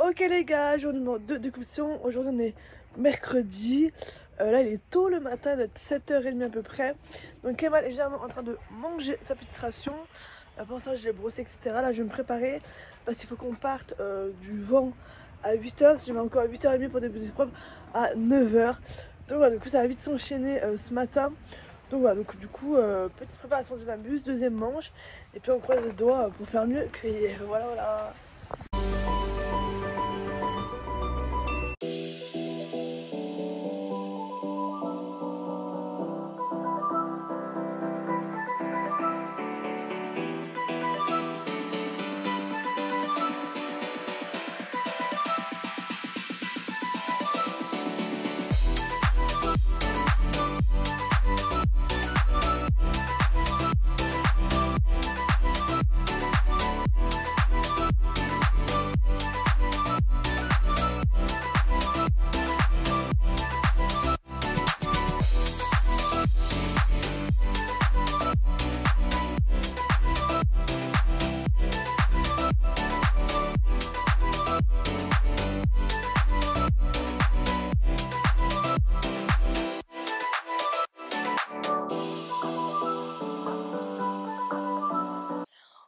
Ok les gars, jour numéro 2 de compétition. Aujourd'hui on est mercredi. Là il est tôt le matin, d'être 7h30 à peu près. Donc Kemal est déjà en train de manger sa petite ration. Pour ça je l'ai brossé etc. Là je vais me préparer parce qu'il faut qu'on parte du vent à 8h. Je vais encore à 8h30 pour débuter l'épreuve à 9h. Donc voilà, du coup ça va vite s'enchaîner ce matin. Donc voilà, donc du coup petite préparation de la bus, deuxième manche. Et puis on croise les doigts pour faire mieux que hier. Voilà voilà.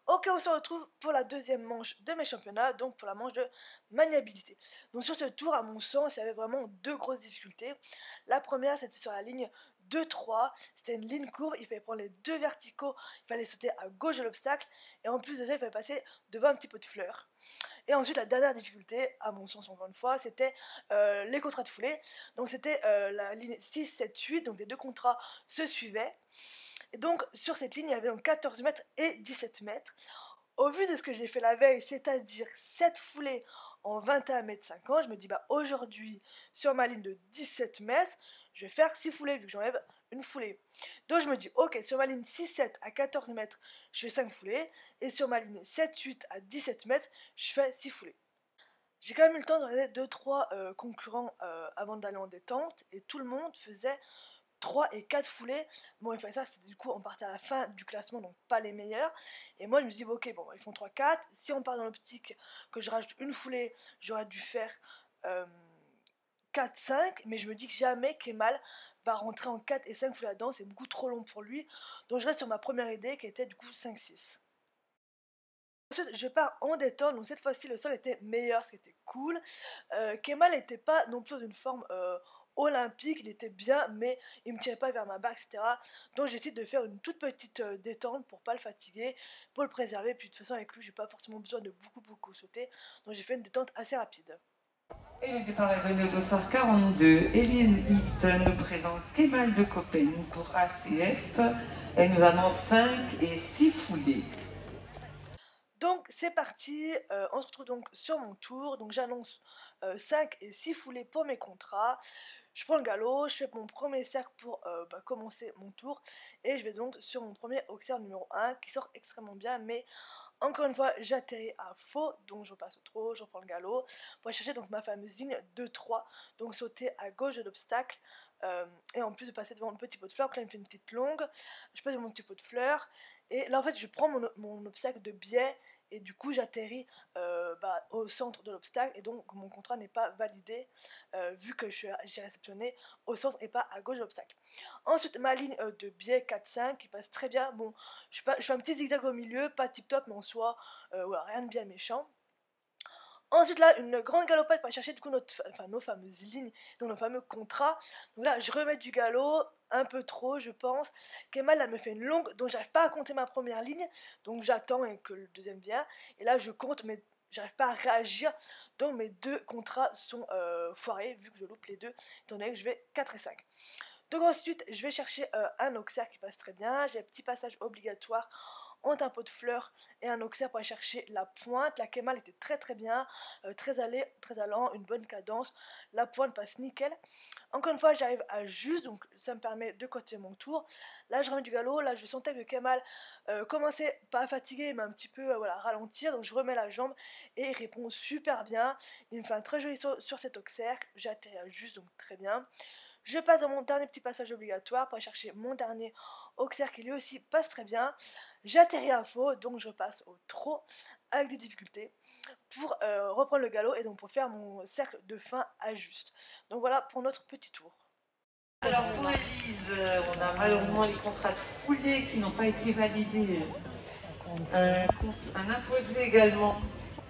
Ok, on se retrouve pour la deuxième manche de mes championnats, donc pour la manche de maniabilité. Donc sur ce tour, à mon sens, il y avait vraiment deux grosses difficultés. La première, c'était sur la ligne 2-3, c'était une ligne courbe, il fallait prendre les deux verticaux, il fallait sauter à gauche de l'obstacle, et en plus de ça, il fallait passer devant un petit pot de fleurs. Et ensuite, la dernière difficulté, à mon sens encore une fois, c'était les contrats de foulée. Donc c'était la ligne 6, 7, 8, donc les deux contrats se suivaient. Et donc sur cette ligne, il y avait donc 14 mètres et 17 mètres. Au vu de ce que j'ai fait la veille, c'est-à-dire 7 foulées en 21 mètres 50, je me dis bah aujourd'hui sur ma ligne de 17 mètres, je vais faire 6 foulées vu que j'enlève une foulée. Donc je me dis ok, sur ma ligne 6-7 à 14 mètres, je fais 5 foulées, et sur ma ligne 7-8 à 17 mètres, je fais 6 foulées. J'ai quand même eu le temps de regarder 2-3 concurrents avant d'aller en détente, et tout le monde faisait 3 et 4 foulées. Bon, il fallait ça, c'était du coup, on partait à la fin du classement, donc pas les meilleurs. Et moi, je me dis, bon, ok, bon, ils font 3-4. Si on part dans l'optique que je rajoute une foulée, j'aurais dû faire euh, 4-5. Mais je me dis que jamais Kemal va rentrer en 4 et 5 foulées là-dedans, c'est beaucoup trop long pour lui. Donc je reste sur ma première idée qui était du coup 5-6. Ensuite, je pars en détente, donc cette fois-ci le sol était meilleur, ce qui était cool. Kemal n'était pas non plus dans une forme olympique, il était bien, mais il me tirait pas vers ma barre, etc. Donc j'ai essayé de faire une toute petite détente pour pas le fatiguer, pour le préserver. Puis de toute façon, avec lui, j'ai pas forcément besoin de beaucoup sauter, donc j'ai fait une détente assez rapide. Et le départ est donné au dossard 42. Élise Hitt nous présente Kemal de Coppen pour ACF. Elle nous annonce 5 et 6 foulées. Donc c'est parti, on se retrouve donc sur mon tour, donc j'annonce 5 et 6 foulées pour mes contrats. Je prends le galop, je fais mon premier cercle pour commencer mon tour, et je vais donc sur mon premier auxerre numéro 1 qui sort extrêmement bien, mais encore une fois j'atterris à faux, donc je repasse au trot, je reprends le galop pour aller chercher donc ma fameuse ligne 2-3, donc sauter à gauche de l'obstacle, et en plus de passer devant le petit pot de fleurs. Donc là il me fait une petite longue, je passe devant mon petit pot de fleurs, et là en fait je prends mon obstacle de biais, et du coup j'atterris au centre de l'obstacle, et donc mon contrat n'est pas validé vu que j'ai réceptionné au centre et pas à gauche de l'obstacle. Ensuite ma ligne de biais 4-5 qui passe très bien. Bon, je fais un petit zigzag au milieu, pas tip top, mais en soi voilà, rien de bien méchant. Ensuite là, une grande galopade pour aller chercher du coup nos fameuses lignes, donc nos fameux contrats. Donc là, je remets du galop, un peu trop je pense. Kemal là me fait une longue, donc j'arrive pas à compter ma première ligne, donc j'attends et que le deuxième vient. Et là je compte, mais j'arrive pas à réagir, donc mes deux contrats sont foirés, vu que je loupe les deux, étant donné que je vais 4 et 5. Donc ensuite, je vais chercher un auxerre qui passe très bien. J'ai un petit passage obligatoire entre un pot de fleurs et un auxerre pour aller chercher la pointe. La Kemal était très bien, très allant, une bonne cadence. La pointe passe nickel. Encore une fois, j'arrive à juste, donc ça me permet de continuer mon tour. Là, je remets du galop. Là, je sentais que Kemal commençait pas à fatiguer, mais un petit peu voilà, ralentir. Donc je remets la jambe et il répond super bien. Il me fait un très joli saut sur cet auxerre. J'atterris à juste, donc très bien. Je passe dans mon dernier petit passage obligatoire pour aller chercher mon dernier auxerre qui lui aussi passe très bien. J'atterris à faux, donc je passe au trot avec des difficultés. pour reprendre le galop et donc pour faire mon cercle de fin à juste. Donc voilà pour notre petit tour. Alors pour Élise, on a malheureusement les contrats de foulée qui n'ont pas été validés. Un imposé également.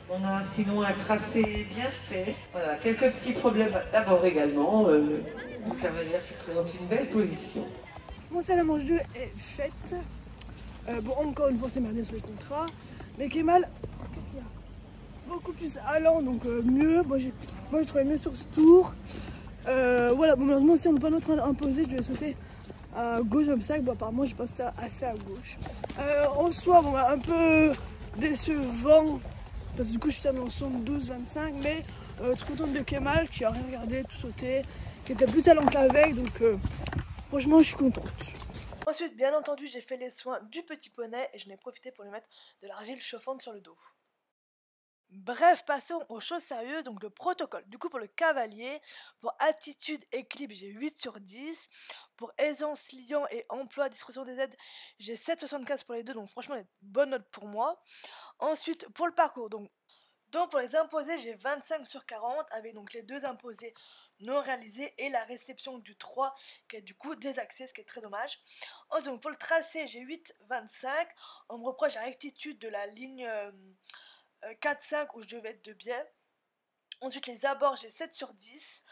On a sinon un tracé bien fait. Voilà, quelques petits problèmes d'abord également. Le cavalière qui présente une belle position. Mon salle à manche 2 est faite. Bon, encore une fois, c'est merdé sur le contrat. Mais Kemal, beaucoup plus allant, donc mieux. Moi, je trouvais mieux sur ce tour. Voilà, bon, malheureusement, si on n'est pas notre imposé, je vais sauter à gauche obstacle. Bon, apparemment, j'ai pas sauté assez à gauche. En soi, bon, un peu décevant. Parce que du coup, je suis terminé en 72-25. Mais je suis contente de Kemal qui a rien regardé, tout sauté, qui était plus allant que la veille. Donc, franchement, je suis contente. Ensuite, bien entendu, j'ai fait les soins du petit poney et je n'ai profité pour lui mettre de l'argile chauffante sur le dos. Bref, passons aux choses sérieuses, donc le protocole. Du coup, pour le cavalier, pour attitude, équilibre, j'ai 8 sur 10. Pour aisance, liant et emploi, discrétion des aides, j'ai 7,75 pour les deux, donc franchement, une bonne note pour moi. Ensuite, pour le parcours, donc pour les imposés, j'ai 25 sur 40, avec donc les deux imposés non réalisés et la réception du 3 qui est du coup désaxé, ce qui est très dommage. Ensuite, donc, pour le tracé, j'ai 8,25. On me reproche la rectitude de la ligne 4-5 où je devais être de biais. Ensuite, les abords, j'ai 7 sur 10.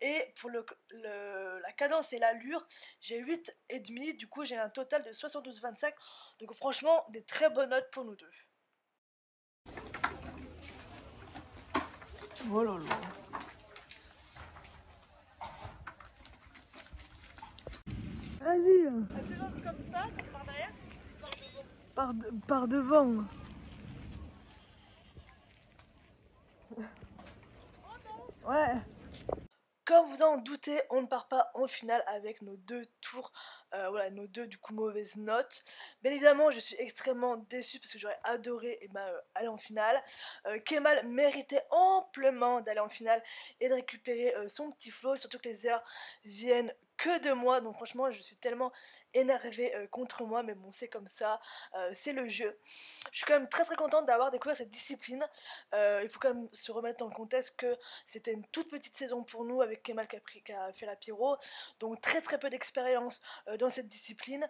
Et pour la cadence et l'allure, j'ai 8,5. Du coup, j'ai un total de 72,25. Donc franchement, des très bonnes notes pour nous deux. Oh là là. Vas-y. Est-ce que c'est comme ça, par derrière? Par devant. Ouais. Comme vous en doutez, on ne part pas en finale avec nos deux tours, voilà, nos deux du coup mauvaises notes. Bien évidemment, je suis extrêmement déçue parce que j'aurais adoré aller en finale. Kemal méritait amplement d'aller en finale et de récupérer son petit flow, surtout que les heures viennent que de moi, donc franchement je suis tellement énervée contre moi, mais bon c'est comme ça, c'est le jeu. Je suis quand même très très contente d'avoir découvert cette discipline. Il faut quand même se remettre dans le contexte que c'était une toute petite saison pour nous avec Kemal qui a fait la pyro, donc très très peu d'expérience dans cette discipline.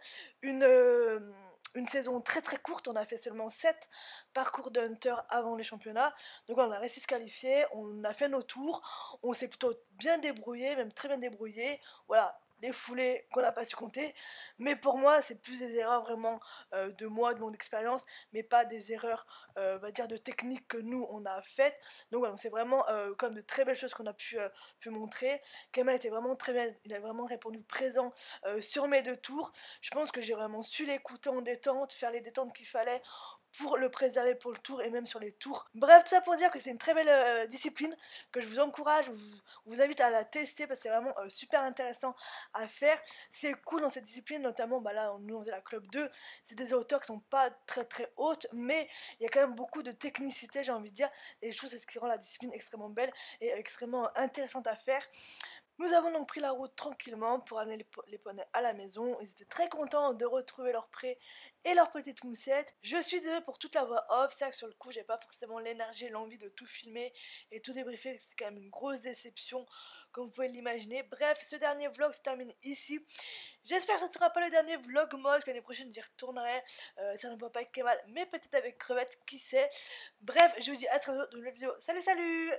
Une saison très très courte, on a fait seulement 7 parcours de Hunter avant les championnats, donc on a réussi à se qualifier, on a fait nos tours, on s'est plutôt bien débrouillé, même très bien débrouillé, voilà. Les foulées qu'on n'a pas su compter, mais pour moi c'est plus des erreurs vraiment de moi, de mon expérience, mais pas des erreurs on va dire de technique que nous on a faites. Donc voilà, c'est vraiment comme de très belles choses qu'on a pu montrer. Kemal était vraiment très bien, il a vraiment répondu présent sur mes deux tours. Je pense que j'ai vraiment su l'écouter en détente, faire les détentes qu'il fallait pour le préserver pour le tour et même sur les tours. Bref, tout ça pour dire que c'est une très belle discipline, que je vous encourage, vous invite à la tester parce que c'est vraiment super intéressant à faire. C'est cool dans cette discipline, notamment bah là nous on faisait la club 2, c'est des hauteurs qui sont pas très très hautes, mais il y a quand même beaucoup de technicité, j'ai envie de dire, et je trouve que c'est ce qui rend la discipline extrêmement belle et extrêmement intéressante à faire. Nous avons donc pris la route tranquillement pour amener les poneys à la maison. Ils étaient très contents de retrouver leur pré et leur petite moussette. Je suis désolée pour toute la voix off, c'est vrai que sur le coup j'ai pas forcément l'énergie et l'envie de tout filmer et tout débriefer, c'est quand même une grosse déception comme vous pouvez l'imaginer. Bref, ce dernier vlog se termine ici. J'espère que ce ne sera pas le dernier vlog mode, que l'année prochaine j'y retournerai, ça ne va pas avec Kemal mais peut-être avec Crevette, qui sait. Bref, je vous dis à très bientôt dans une nouvelle vidéo. Salut salut!